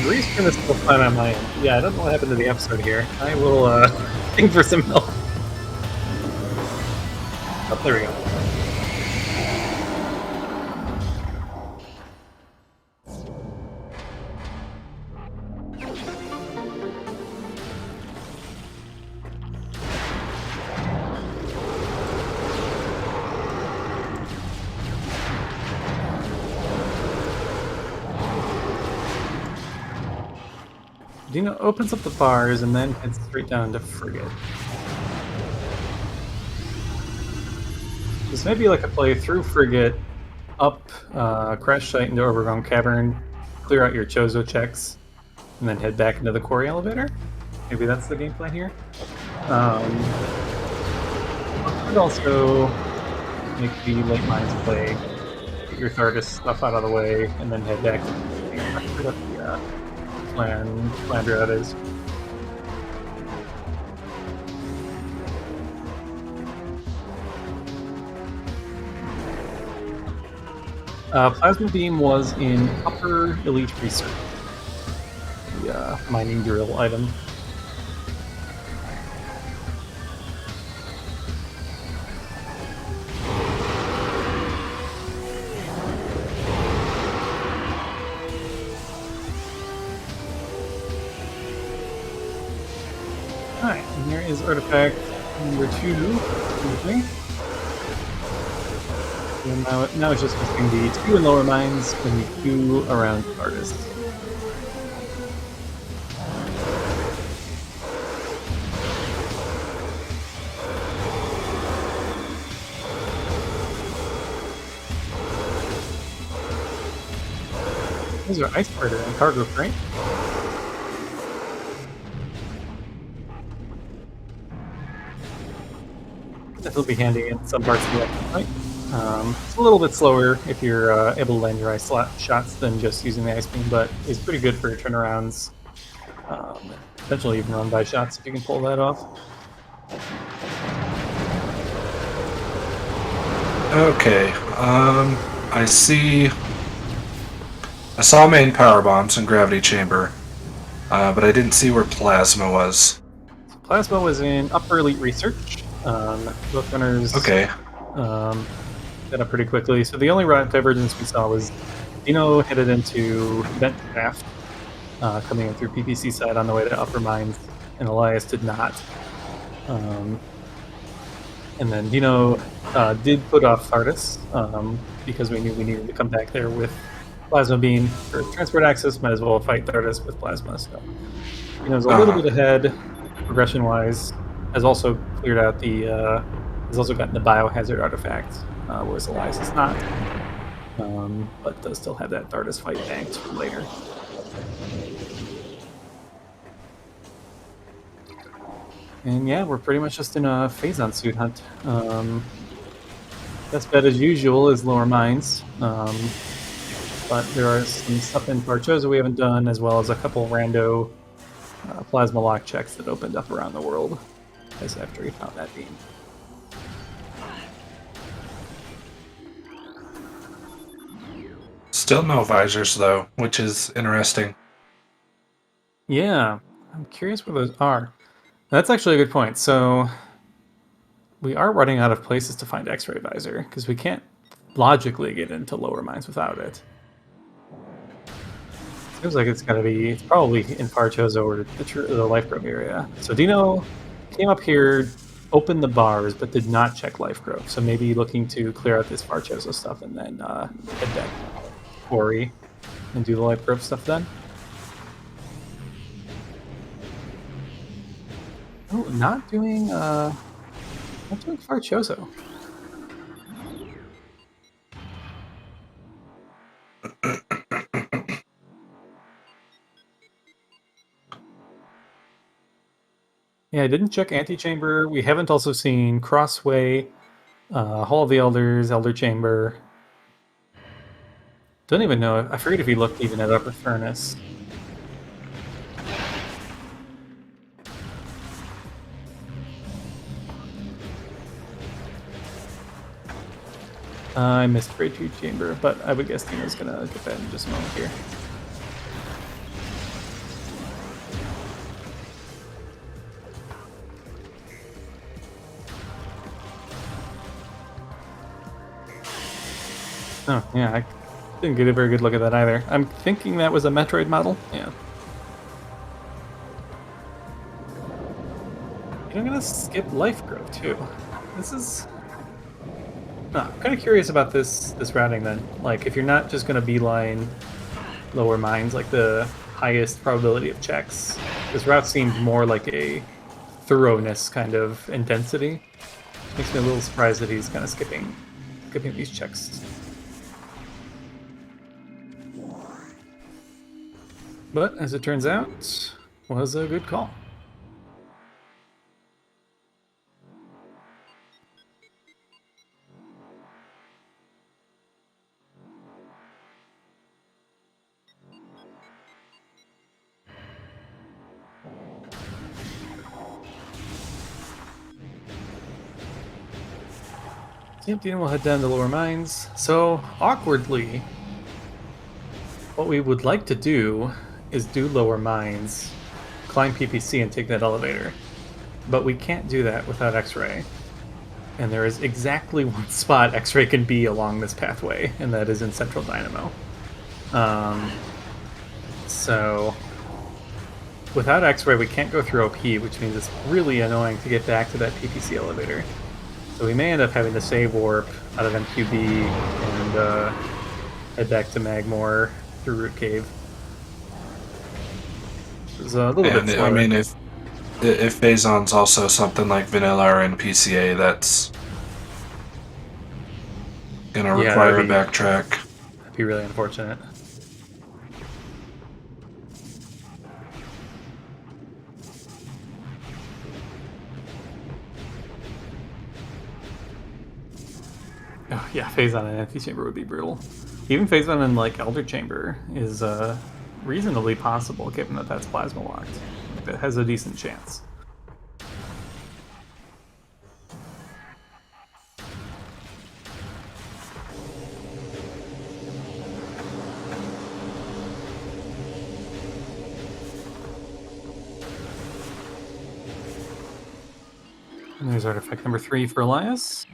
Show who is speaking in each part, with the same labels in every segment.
Speaker 1: The restream is still fine on my end. Yeah, I don't know what happened to the episode here. I will think for some help. Oh, there we go. Dino opens up the bars and then heads straight down to Frigate. This may be like a play through Frigate, up Crash Site into Overgrown Cavern, clear out your Chozo checks, and then head back into the quarry elevator. Maybe that's the game plan here. I could also make the late mines play, get your Thardus stuff out of the way, and then head back to the plan route is. Plasma Beam was in Upper Elite Research, the mining drill item. Alright, and here is artifact number 2. And now it's just between the 2 in lower mines and the 2 around Artist. Those are Ice Spider and cargo crate. This will be handy in some parts of the action fight. It's a little bit slower if you're able to land your ice shots than just using the ice beam, but it's pretty good for your turnarounds. Potentially even run by shots if you can pull that off.
Speaker 2: Okay, I saw main power bombs and gravity chamber, but I didn't see where plasma was.
Speaker 1: Plasma was in Upper Elite Research. Both runners got up pretty quickly. So the only route divergence we saw was Dino headed into Vent Shaft, coming in through PPC side on the way to Upper Mines, and Elias did not. And then Dino did put off Thardus, because we knew we needed to come back there with Plasma Beam for transport access. Might as well fight Thardus with Plasma. So Dino's a little bit ahead, progression-wise. Has also cleared out the. Has also gotten the biohazard artifact, whereas Elias is not. But does still have that Thardus fight banked for later. And yeah, we're pretty much just in a Phazon suit hunt. Best bet as usual is lower mines. But there are some stuff in Parchosa we haven't done, as well as a couple rando plasma lock checks that opened up around the world as after he found that beam.
Speaker 2: Still no visors though, which is interesting.
Speaker 1: Yeah, I'm curious where those are. That's actually a good point. So we are running out of places to find X-ray visor because we can't logically get into lower mines without it. Seems like it's probably in Parchosa or the Life Grove area. So Dino came up here, opened the bars, but did not check Life Grove. So maybe looking to clear out this Parchosa stuff and then head back to Quarry and do the Life Grove stuff then. Oh, not doing Parchosa. Yeah, I didn't check Antechamber. We haven't also seen Crossway, Hall of the Elders, Elder Chamber. Don't even know. I forget if he looked even at Upper Furnace. I missed Great Tooth Chamber, but I would guess Dino's gonna get that in just a moment here. Oh, yeah, I didn't get a very good look at that either. I'm thinking that was a Metroid model. Yeah. I'm gonna skip life growth too. This is. I'm kind of curious about this routing then. Like, if you're not just gonna beeline lower mines, like the highest probability of checks, this route seemed more like a thoroughness kind of intensity. Makes me a little surprised that he's kind of skipping these checks. But as it turns out, was a good call. Yep, Dino will head down to lower mines. So, awkwardly, what we would like to do is do lower mines, climb PPC, and take that elevator. But we can't do that without X-Ray. And there is exactly one spot X-Ray can be along this pathway, and that is in Central Dynamo. So, without X-Ray, we can't go through OP, which means it's really annoying to get back to that PPC elevator. So we may end up having to save warp out of MQB and head back to Magmore through Root Cave. It's a little bit slower.
Speaker 2: I mean, if Phazon's also something like Vanilla or NPCA, that's gonna require a backtrack.
Speaker 1: That'd be really unfortunate. Oh yeah, Phazon and Empty Chamber would be brutal. Even Phazon in like Elder Chamber is reasonably possible, given that that's plasma locked. It has a decent chance. And there's artifact number 3 for Elias.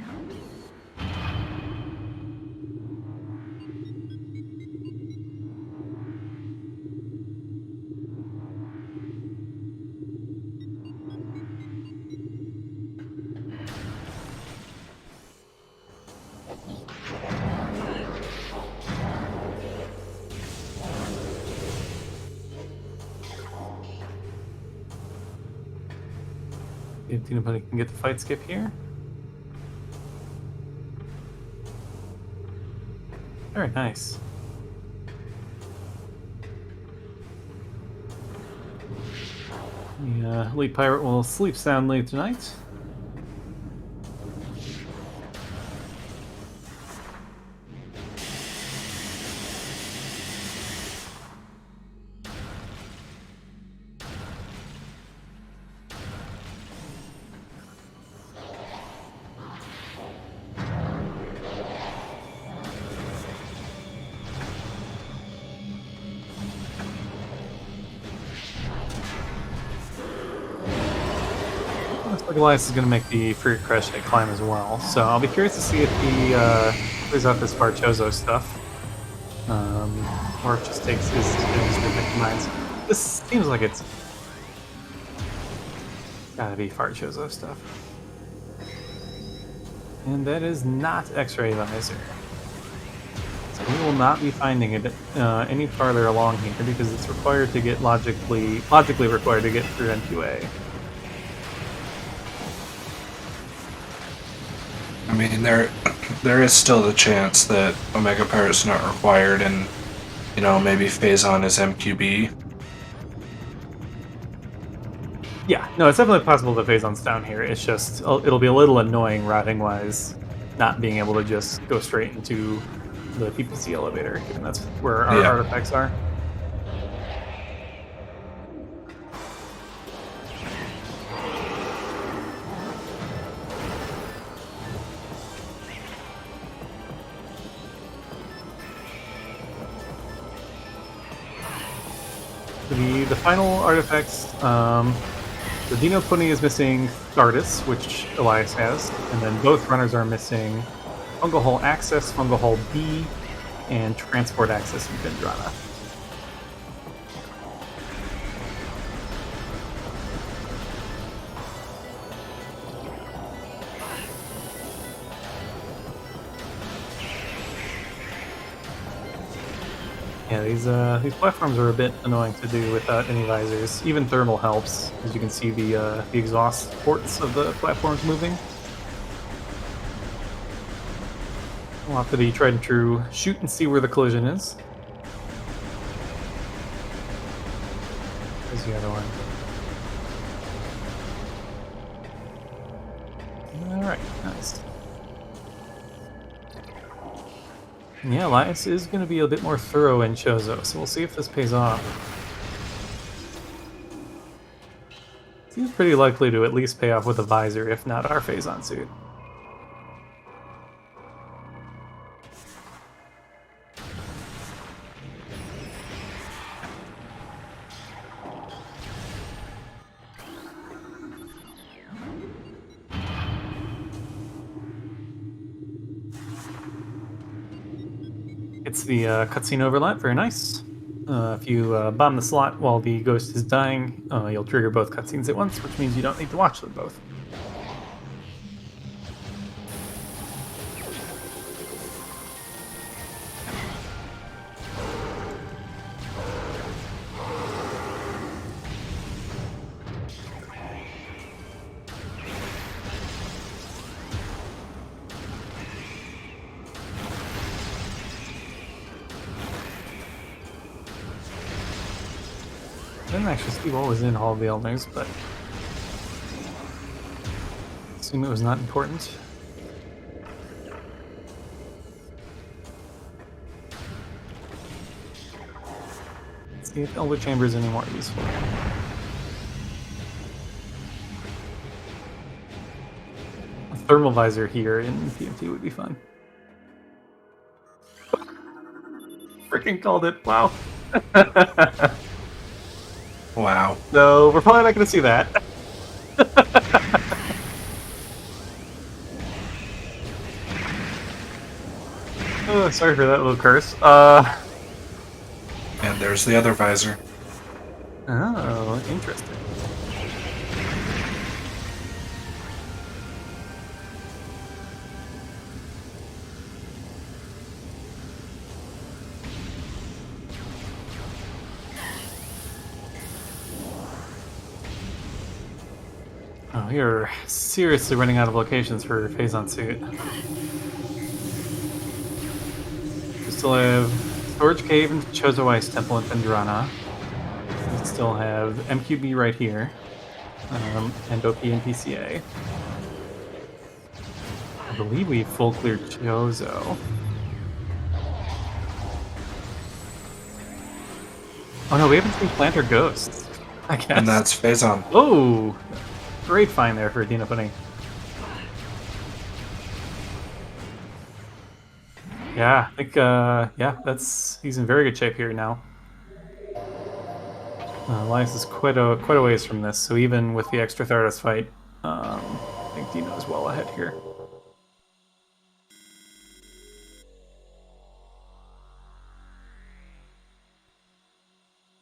Speaker 1: If Dinopony can get the fight skip here. Very nice. The Elite Pirate will sleep soundly tonight. Elias is going to make the Free Crash Hit climb as well, so I'll be curious to see if he clears out this Farchozo stuff, or if just takes his mines. This seems like it's gotta be Farchozo stuff, and that is not X-Ray Visor. So we will not be finding it any farther along here because it's required to get logically required to get through NQA.
Speaker 2: I mean, there is still the chance that Omega Pirate's not required, and maybe Phazon is MQB.
Speaker 1: Yeah, no, it's definitely possible that Phazon's down here. It's just it'll be a little annoying routing wise, not being able to just go straight into the PPC elevator, given that's where our artifacts are. The final artifacts, the Dinopony is missing Stardust, which Elias has, and then both runners are missing fungal hull access, fungal hull B, and transport access in Vendrana. Yeah, these platforms are a bit annoying to do without any visors. Even thermal helps, as you can see the exhaust ports of the platforms moving. We'll have to be tried and true shoot and see where the collision is. There's the other one. Alright, nice. Yeah, Elias is going to be a bit more thorough in Chozo, so we'll see if this pays off. Seems pretty likely to at least pay off with a visor, if not our Phazon suit. It's the cutscene overlap, very nice. If you bomb the slot while the ghost is dying, you'll trigger both cutscenes at once, which means you don't need to watch them both. I didn't actually see what was in Hall of the Elders, but I assume it was not important. Let's see if Elder Chamber is any more useful. A thermal visor here in PMT would be fun. Freaking called it! Wow.
Speaker 2: Wow.
Speaker 1: No, we're probably not going to see that. Oh, sorry for that little curse.
Speaker 2: And there's the other visor.
Speaker 1: Oh, interesting. Oh, we are seriously running out of locations for Phazon suit. We still have Storage Cave and Chozo Ice Temple in Vendrana. We still have MQB right here. And OP and PCA. I believe we full cleared Chozo. Oh no, we haven't seen Planter Ghosts, I guess.
Speaker 2: And that's Phazon.
Speaker 1: Oh! Great find there for Dinopony. Yeah, I think, yeah, he's in very good shape here now. Elias is quite a ways from this, so even with the extra Thardus fight, I think Dino is well ahead here.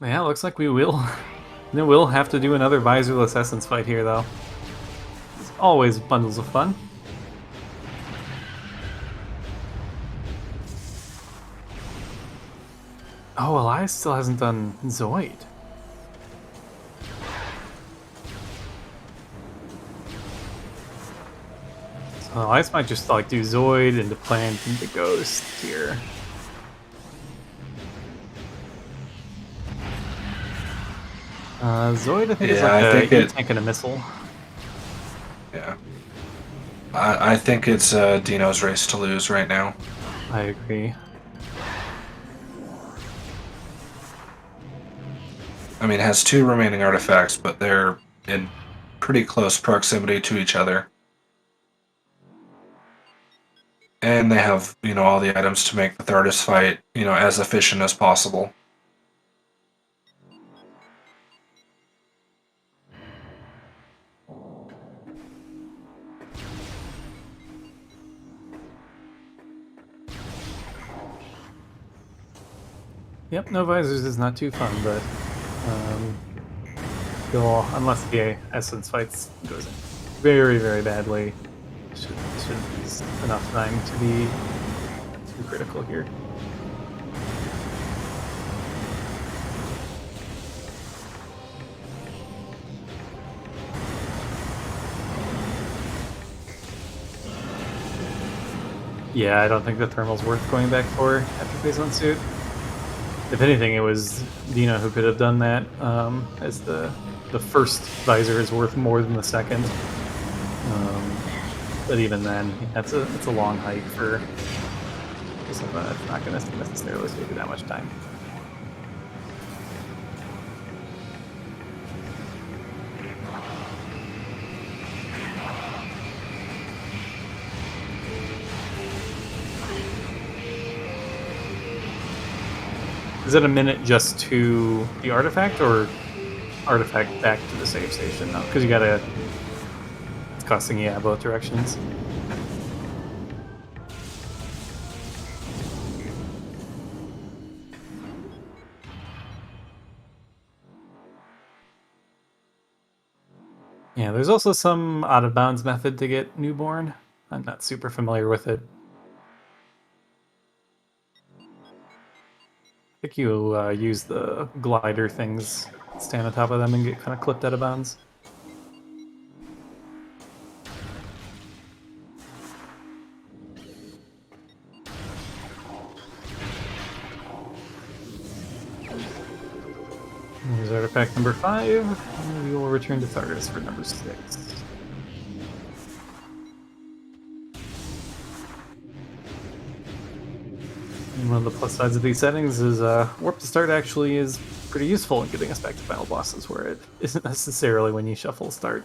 Speaker 1: Yeah, looks like we will have to do another visorless essence fight here, though. It's always bundles of fun. Oh, Elias still hasn't done Zoid. So Elias might just like do Zoid into Plant into Ghost here. Zoid, I think, is like a tank and a missile.
Speaker 2: Yeah. I think it's Dino's race to lose right now.
Speaker 1: I agree.
Speaker 2: I mean, it has 2 remaining artifacts, but they're in pretty close proximity to each other. And they have, all the items to make the Thardus fight, as efficient as possible.
Speaker 1: Yep, no visors is not too fun, but unless the essence fights goes in very, very badly, shouldn't be enough time to be too critical here. Yeah, I don't think the thermal's worth going back for after phase 1 suit. If anything, it was Dino who could have done that, as the first visor is worth more than the second. But even then, it's a long hike for something that's not going to necessarily save you that much time. Is it a minute just to the artifact, or artifact back to the save station? No, because it's costing you both directions. Yeah, there's also some out-of-bounds method to get newborn. I'm not super familiar with it. I think you use the glider things, stand on top of them, and get kind of clipped out of bounds. Here's artifact number 5, and we will return to Thargus for number 6. And one of the plus sides of these settings is warp to start actually is pretty useful in getting us back to final bosses, where it isn't necessarily when you shuffle start.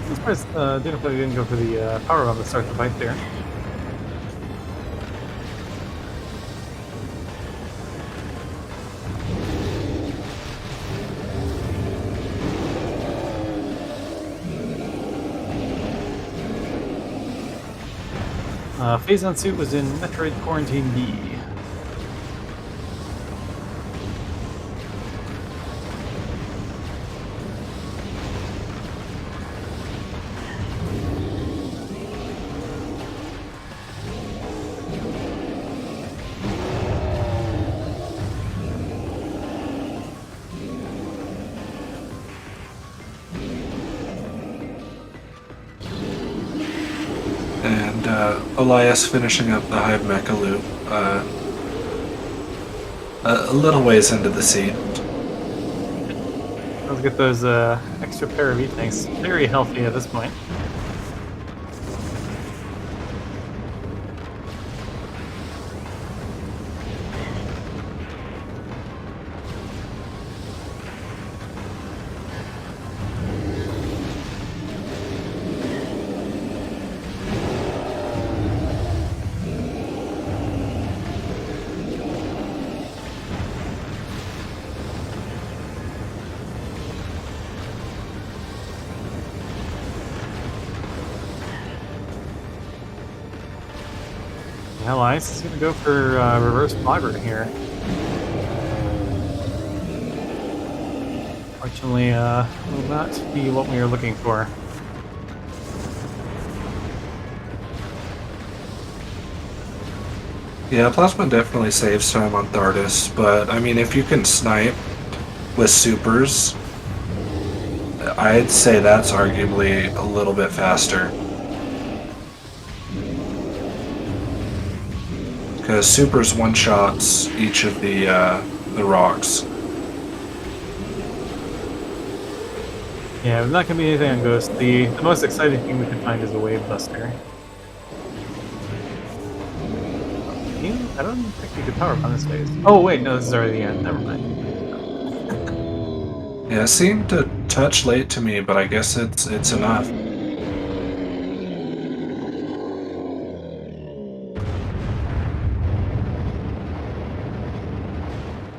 Speaker 1: I'm surprised Dinopony didn't go for the power bomb to start the fight there. Phase on suit was in Metroid Quarantine B.
Speaker 2: Elias finishing up the Hive Mecha loop, a little ways into the seed.
Speaker 1: Let's get those extra pair of tanks very healthy at this point. Elias is going to go for reverse Bloggert here. Fortunately, will not be what we are looking for.
Speaker 2: Yeah, Plasma definitely saves time on Thardus, but I mean, if you can snipe with supers, I'd say that's arguably a little bit faster. Because supers one-shots each of the rocks.
Speaker 1: Yeah, there's not going to be anything on Ghost. The most exciting thing we could find is a Wave Buster. I don't think you could power up on this phase. Oh wait, no, this is already the end. Never mind.
Speaker 2: Yeah, it seemed to touch late to me, but I guess it's enough.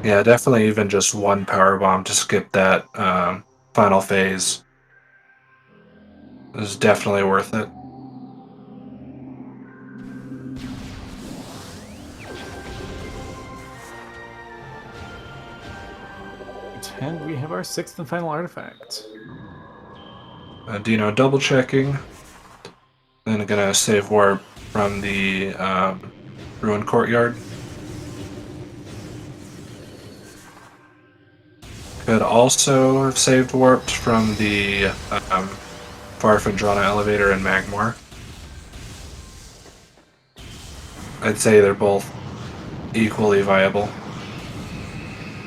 Speaker 2: Yeah, definitely even just one power bomb to skip that final phase is definitely worth it.
Speaker 1: And we have our 6th and final artifact.
Speaker 2: Dino double checking. Then gonna save warp from the ruined courtyard. Could also have saved warped from the Farfandrana elevator in Magmore. I'd say they're both equally viable.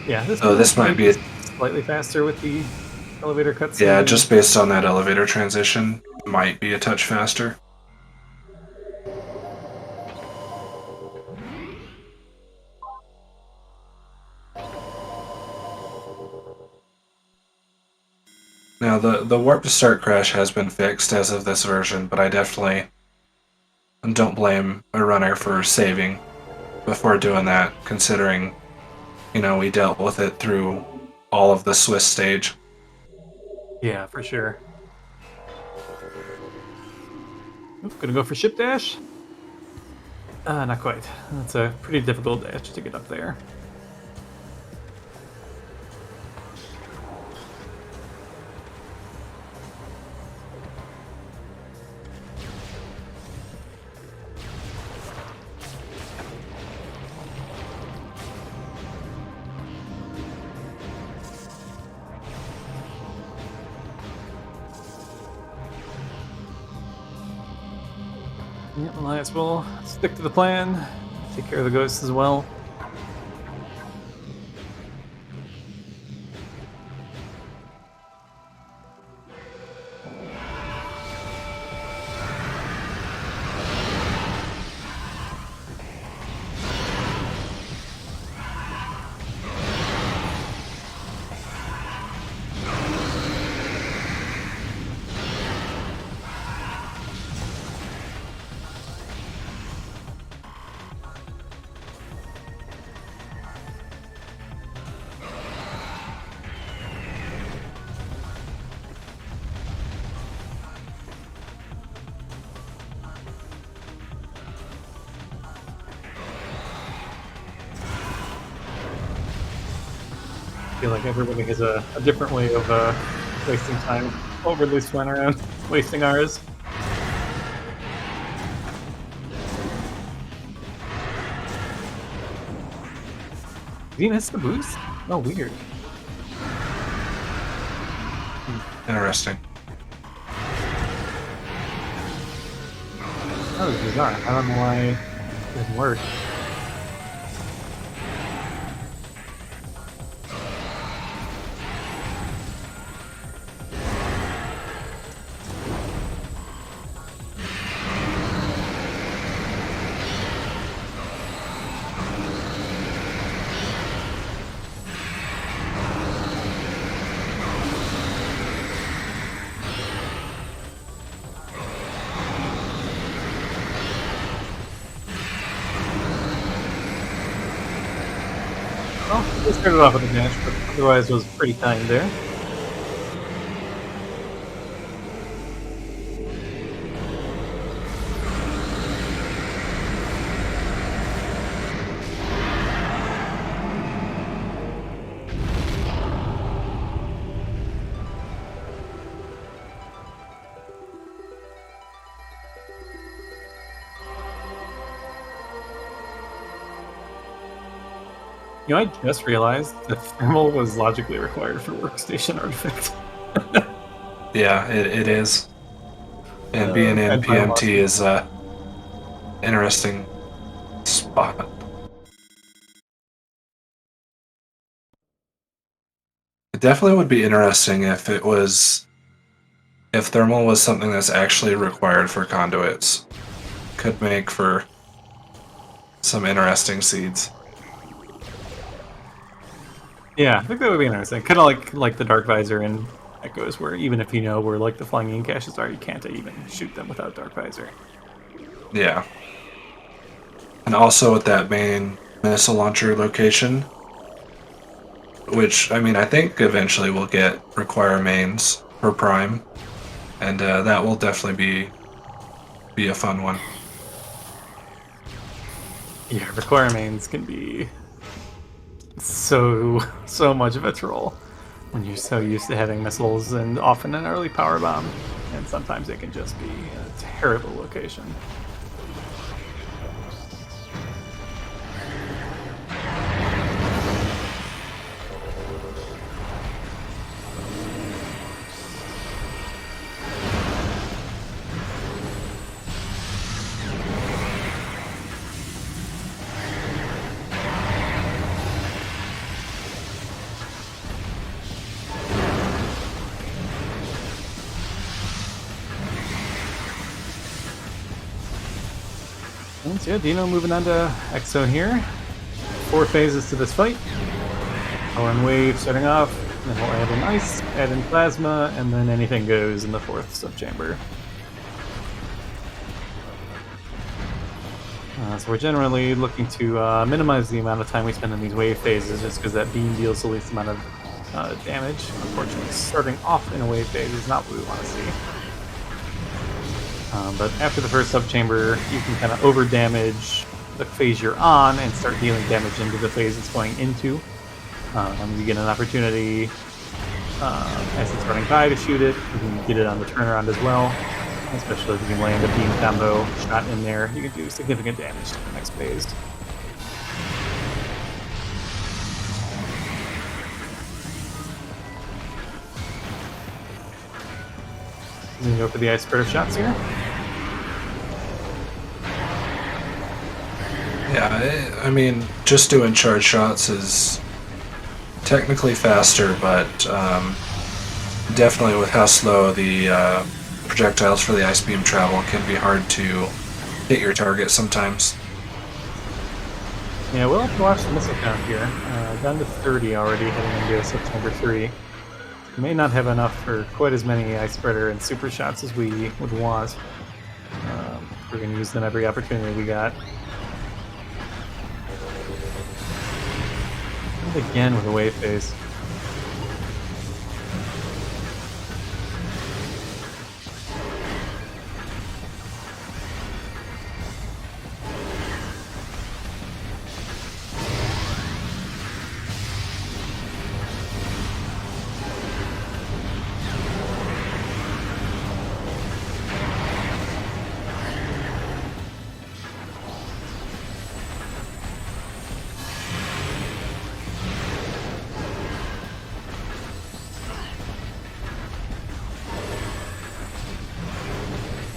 Speaker 1: Yeah,
Speaker 2: this might be
Speaker 1: slightly faster with the elevator cutscene.
Speaker 2: Yeah, just based on that elevator transition, might be a touch faster. Now, the warp to start crash has been fixed as of this version, but I definitely don't blame a runner for saving before doing that, considering, we dealt with it through all of the Swiss stage.
Speaker 1: Yeah, for sure. Oof, gonna go for ship dash. Not quite. That's a pretty difficult dash to get up there. Yep, Elias will stick to the plan. Take care of the ghosts as well. I feel like everybody has a different way of wasting time. Overly swing around, wasting ours. Did he miss the boost? Oh, weird.
Speaker 2: Interesting.
Speaker 1: That was bizarre. I don't know why it didn't work. Well, he started off with a dash, but otherwise was pretty kind there. I just realized that thermal was logically required for workstation artifact.
Speaker 2: Yeah, it is. And being in PMT is a interesting spot. It definitely would be interesting if thermal was something that's actually required for conduits. Could make for some interesting seeds.
Speaker 1: Yeah, I think that would be interesting. Kind of like the Dark Visor in Echoes, where even if you know where like the flying in caches are, you can't even shoot them without Dark Visor.
Speaker 2: Yeah. And also at that main missile launcher location, which, I mean, I think eventually we'll require mains for Prime, and that will definitely be a fun one.
Speaker 1: Yeah, require mains can be so much of a troll when you're so used to having missiles and often an early power bomb, and sometimes it can just be a terrible location. And so yeah, Dino moving on to Exo here. 4 phases to this fight. Power and wave starting off, then we'll add in ice, add in plasma, and then anything goes in the 4th subchamber. So we're generally looking to minimize the amount of time we spend in these wave phases, just because that beam deals the least amount of damage. Unfortunately, starting off in a wave phase is not what we want to see. But after the first subchamber, you can kind of over-damage the phase you're on and start dealing damage into the phase it's going into. You get an opportunity as it's running by to shoot it. You can get it on the turnaround as well, especially if you can land a beam combo shot in there. You can do significant damage to the next phase. I'm going to go for the ice spreader shots here.
Speaker 2: Yeah, I mean, just doing charge shots is technically faster, but definitely with how slow the projectiles for the ice beam travel can be hard to hit your target sometimes.
Speaker 1: Yeah, we'll have to watch the missile count here. Down to 30 already heading into September 3. We may not have enough for quite as many ice spreader and super shots as we would want. We're going to use them every opportunity we got. And again with a wave phase.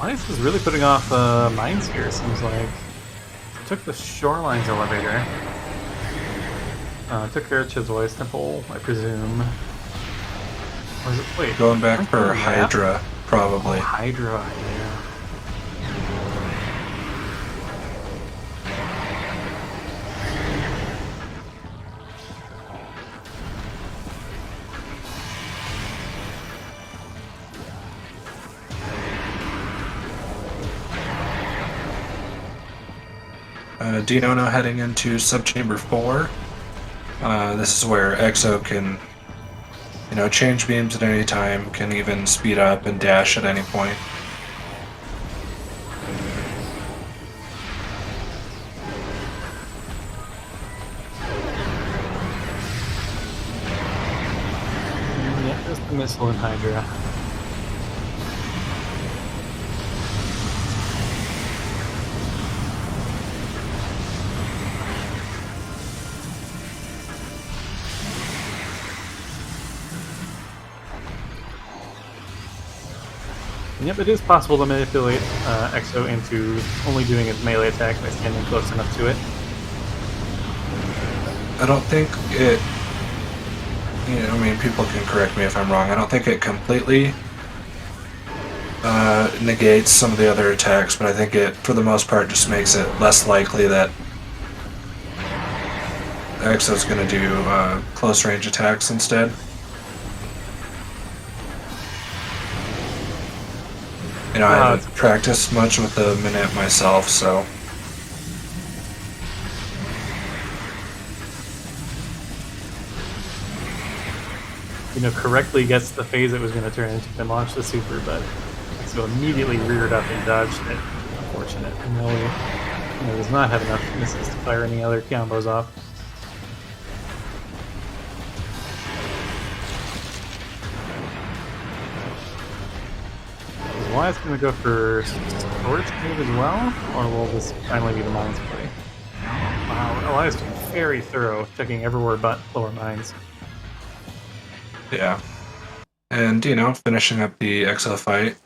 Speaker 1: Elias is really putting off mines here, seems like. Took the Shorelines elevator. Took care of Chiswell's Temple, I presume. Or is it, wait,
Speaker 2: going back for Hydra, probably.
Speaker 1: Oh, Hydra, yeah.
Speaker 2: Dino now heading into subchamber 4. This is where Exo can, change beams at any time, can even speed up and dash at any point.
Speaker 1: Yeah, just the missile and Hydra. Yep, it is possible to manipulate Exo into only doing its melee attack by standing close enough to it.
Speaker 2: I don't think it... people can correct me if I'm wrong. I don't think it completely negates some of the other attacks, but I think it, for the most part, just makes it less likely that Exo's going to do close range attacks instead. I haven't practiced much with the Minute myself, so...
Speaker 1: correctly gets the phase it was going to turn into and launch the super, but so immediately reared up and dodged it. Unfortunate. And Millie does not have enough misses to fire any other combos off. Is Elias going to go for Storage Cave as well, or will this finally be the Mines play? Wow, Elias being very thorough, checking everywhere but lower Mines.
Speaker 2: Yeah. And, finishing up the Exo fight.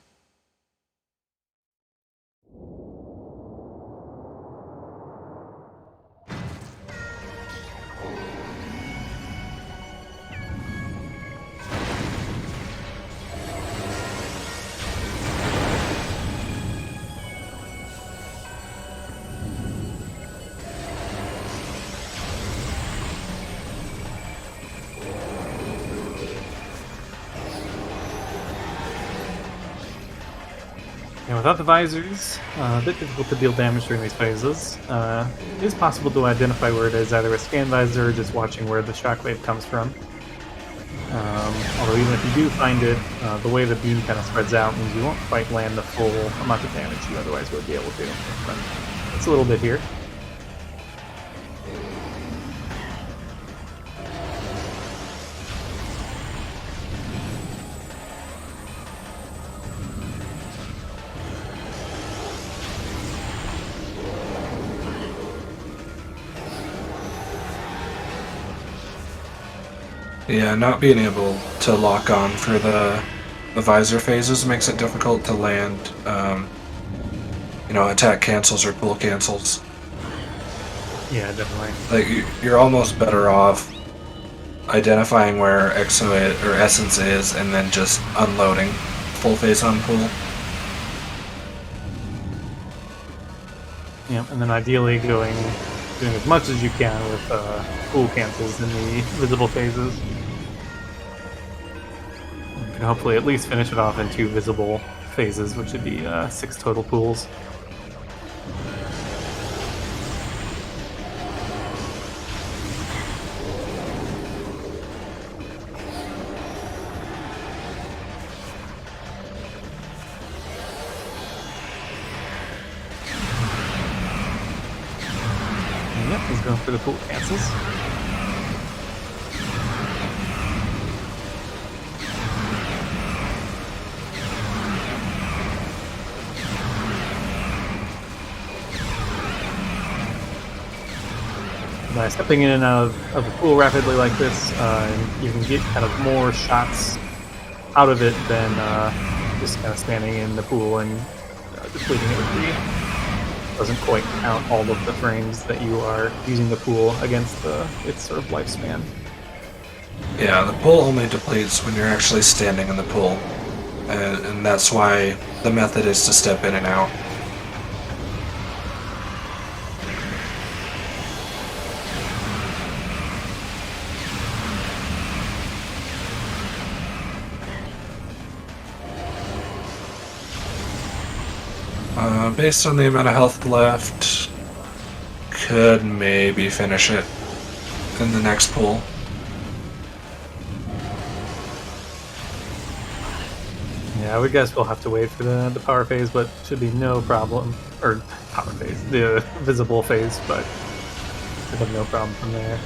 Speaker 1: And without the visors, a bit difficult to deal damage during these phases. It is possible to identify where it is, either with scan visor or just watching where the shockwave comes from. Although even if you do find it, the way the beam kind of spreads out means you won't quite land the full amount of damage you otherwise would be able to. But it's a little bit here.
Speaker 2: Yeah, not being able to lock on for the visor phases makes it difficult to land, attack cancels or pull cancels.
Speaker 1: Yeah, definitely.
Speaker 2: Like, you're almost better off identifying where Exo or Essence is and then just unloading full face on pull.
Speaker 1: Yeah, and then ideally doing as much as you can with pull cancels in the visible phases. You can hopefully at least finish it off in 2 visible phases, which would be 6 total pools. Yep, he's going for the pool cancels. By stepping in and out of the pool rapidly like this, you can get kind of more shots out of it than just kind of standing in the pool and depleting it with the... Doesn't quite count all of the frames that you are using the pool against its sort of lifespan.
Speaker 2: Yeah, the pool only depletes when you're actually standing in the pool, and that's why the method is to step in and out. Based on the amount of health left, could maybe finish it in the next pool.
Speaker 1: Yeah, I would guess we'll have to wait for the power phase, but should be no problem. Or power phase, the visible phase, but should have no problem from there.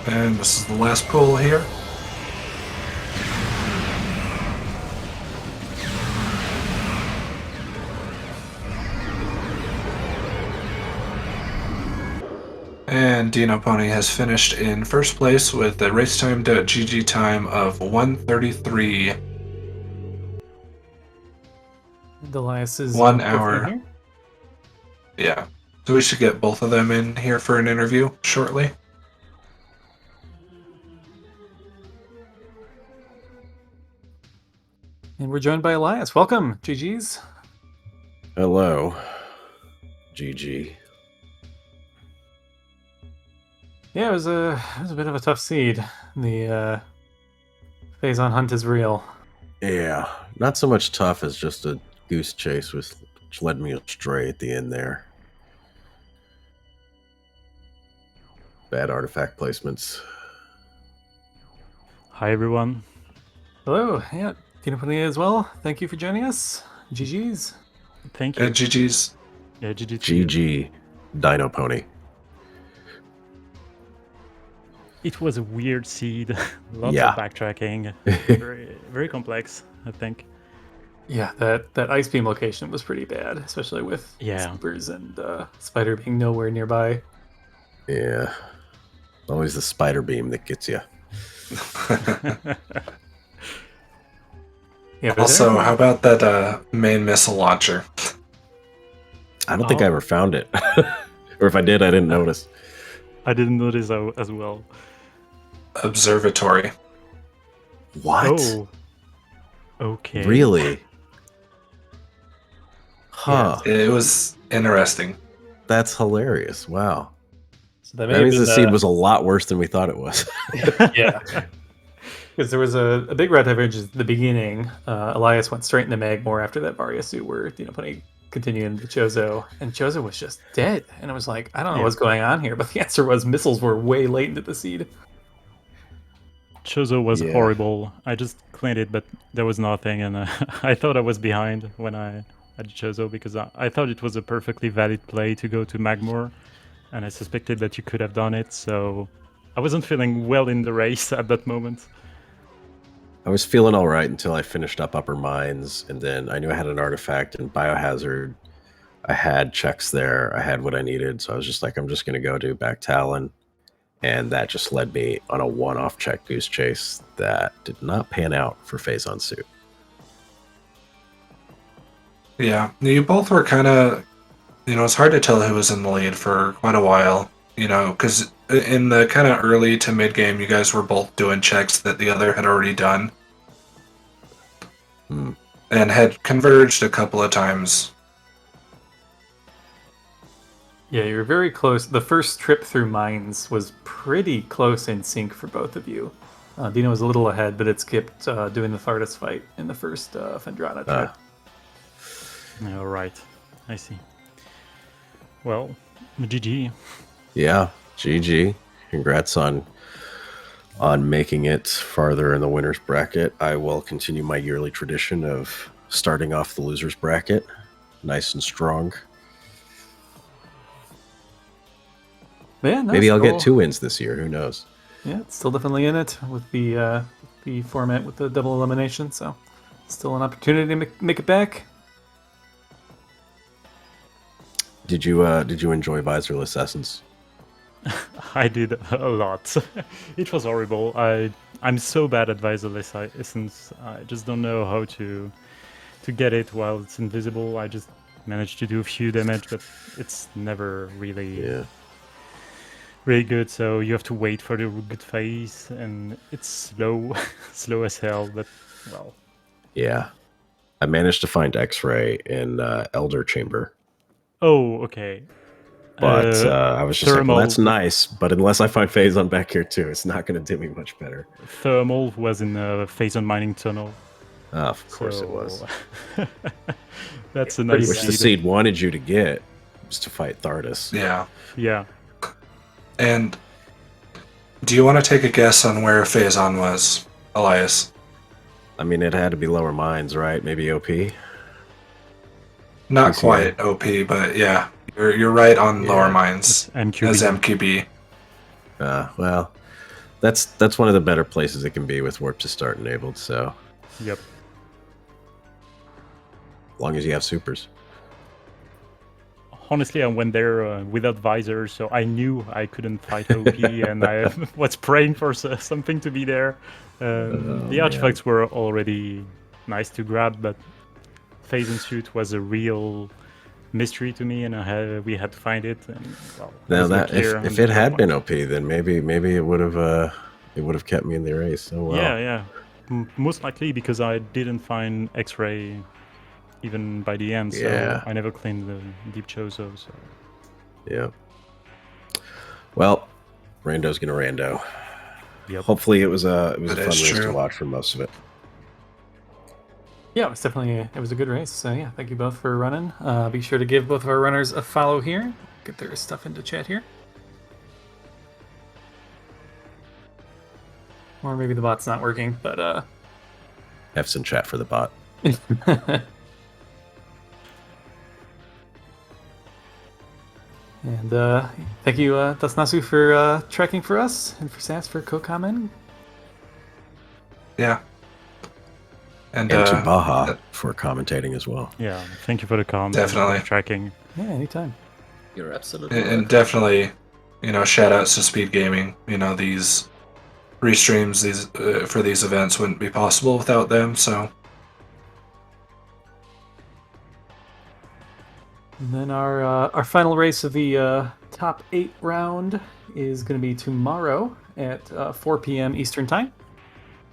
Speaker 2: And this is the last pull here. And Dinopony has finished in first place with a racetime.gg time of 1:33.
Speaker 1: And Elias is
Speaker 2: 1 hour.
Speaker 1: here.
Speaker 2: Yeah. So we should get both of them in here for an interview shortly.
Speaker 1: And we're joined by Elias. Welcome, GG's.
Speaker 3: Hello, GG.
Speaker 1: Yeah, it was a bit of a tough seed. The Phazon hunt is real.
Speaker 3: Yeah, not so much tough as just a goose chase, which led me astray at the end there. Bad artifact placements.
Speaker 4: Hi everyone.
Speaker 1: Hello, yeah, Dinopony as well. Thank you for joining us. GG's.
Speaker 4: Thank you.
Speaker 2: GG's.
Speaker 4: Yeah, GG. to you.
Speaker 3: GG, Dinopony.
Speaker 4: It was a weird seed. Lots
Speaker 3: Yeah.
Speaker 4: of backtracking. Very, very complex, I think.
Speaker 1: Yeah, that ice beam location was pretty bad, especially with Scoopers and Spider being nowhere nearby.
Speaker 3: Yeah, always the spider beam that gets you.
Speaker 1: Yeah,
Speaker 2: Also, how about that main missile launcher?
Speaker 3: I don't think I ever found it. Or if I did, I didn't notice.
Speaker 4: I didn't notice as well.
Speaker 2: Observatory.
Speaker 3: What?
Speaker 4: Oh. Okay.
Speaker 3: Really? Huh.
Speaker 2: It was interesting.
Speaker 3: That's hilarious. Wow.
Speaker 1: So that
Speaker 3: That means the seed was a lot worse than we thought it was.
Speaker 1: Yeah. Because there was a big red divergence at the beginning. Elias went straight into Magmore after that Variasu where Dinopony continued into Chozo, and Chozo was just dead. And it was like, I don't know what's going on here, but the answer was missiles were way late into the seed.
Speaker 4: Chozo was horrible. I just cleaned it, but there was nothing, and I thought I was behind when I had Chozo because I thought it was a perfectly valid play to go to Magmore, and I suspected that you could have done it, so I wasn't feeling well in the race at that moment.
Speaker 3: I was feeling all right until I finished up Upper Mines, and then I knew I had an artifact and Biohazard. I had checks there. I had what I needed, so I was just like, I'm just going to go do back Talon. And that just led me on a one-off check goose chase that did not pan out for Phazon Suit.
Speaker 2: Yeah, you both were kind of, it's hard to tell who was in the lead for quite a while, because in the kind of early to mid game, you guys were both doing checks that the other had already done. And had converged a couple of times.
Speaker 1: Yeah, you were very close. The first trip through mines was pretty close in sync for both of you. Dino was a little ahead, but it skipped doing the Thardus fight in the first Fendrana trip.
Speaker 4: All right, I see. Well, GG.
Speaker 3: Yeah, GG. Congrats on making it farther in the winner's bracket. I will continue my yearly tradition of starting off the loser's bracket nice and strong.
Speaker 1: Yeah, no,
Speaker 3: maybe I'll get 2 wins this year. Who knows?
Speaker 1: Yeah, it's still definitely in it with the format with the double elimination. So, still an opportunity to make it back.
Speaker 3: Did you enjoy Visorless Essence?
Speaker 4: I did a lot. It was horrible. I'm so bad at Visorless Essence. I just don't know how to get it while it's invisible. I just managed to do a few damage, but it's never really really good. So you have to wait for the good phase, and it's slow, slow as hell. But well,
Speaker 3: yeah, I managed to find X-Ray in Elder Chamber.
Speaker 4: Oh, okay.
Speaker 3: But I was just like, well, that's nice, but unless I find Phazon back here too, it's not going to do me much better.
Speaker 4: Thermal was in the Phazon mining tunnel.
Speaker 3: Of course it was.
Speaker 4: That's a nice
Speaker 3: Which
Speaker 4: seed.
Speaker 3: the seed wanted you to get, was to fight Thardus.
Speaker 2: Yeah.
Speaker 4: Yeah.
Speaker 2: And do you want to take a guess on where Phazon was, Elias?
Speaker 3: I mean, it had to be lower mines, right? Maybe OP?
Speaker 2: Not quite OP, but yeah. You're right on lower mines
Speaker 4: MQB.
Speaker 2: as MQB.
Speaker 3: Well, That's one of the better places it can be with warp to start enabled. So,
Speaker 4: Yep.
Speaker 3: as long as you have supers.
Speaker 4: Honestly, I went there without visor, so I knew I couldn't fight OP, and I was praying for something to be there. The artifacts were already nice to grab, but phase and suit was a real mystery to me, and we had to find it. And well,
Speaker 3: Now that if it had been OP, then maybe it would have kept me in the race. Oh well.
Speaker 4: Yeah. Most likely because I didn't find X-ray even by the end, so I never claimed the Deep Chozo. So
Speaker 3: yeah. Well, Rando's gonna Rando.
Speaker 4: Yep.
Speaker 3: Hopefully, it was a fun race
Speaker 2: true.
Speaker 3: to watch for most of it.
Speaker 1: Yeah, it was a good race. So yeah, thank you both for running. Be sure to give both of our runners a follow here. Get their stuff into chat here. Or maybe the bot's not working, but
Speaker 3: F's in chat for the bot.
Speaker 1: And thank you, Dasnasu, for tracking for us, and for Sass for co-commenting.
Speaker 2: Yeah.
Speaker 3: And to Baja for commentating as well.
Speaker 4: Yeah, thank you for the comment.
Speaker 2: Definitely.
Speaker 4: Tracking.
Speaker 1: Yeah, anytime.
Speaker 5: You're absolutely
Speaker 2: and definitely, shout outs to SpeedGaming. These restreams for these events wouldn't be possible without them. So.
Speaker 1: And then our final race of the top 8 round is going to be tomorrow at 4 p.m. Eastern Time.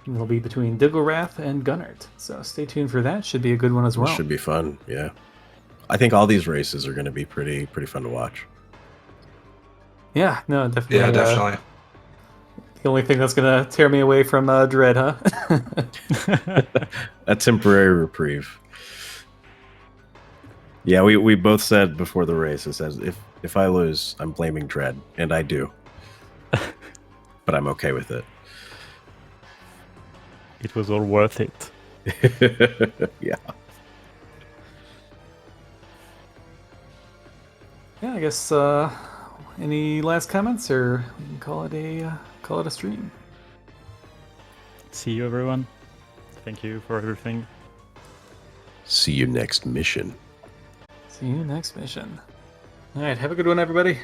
Speaker 1: And it'll be between Diggleраth and Gunnart. So stay tuned for that. Should be a good one as well.
Speaker 3: It should be fun, yeah. I think all these races are going to be pretty fun to watch.
Speaker 1: Yeah, no, definitely.
Speaker 2: Yeah, definitely.
Speaker 1: The only thing that's going to tear me away from Dread, huh?
Speaker 3: A temporary reprieve. Yeah, we both said before the race, it says, if I lose, I'm blaming Dread, and I do. But I'm okay with it.
Speaker 4: It was all worth it.
Speaker 3: Yeah.
Speaker 1: Yeah, I guess any last comments, or we can call it a stream.
Speaker 4: See you, everyone. Thank you for everything.
Speaker 3: See you next mission.
Speaker 1: See you next mission. All right, have a good one, everybody.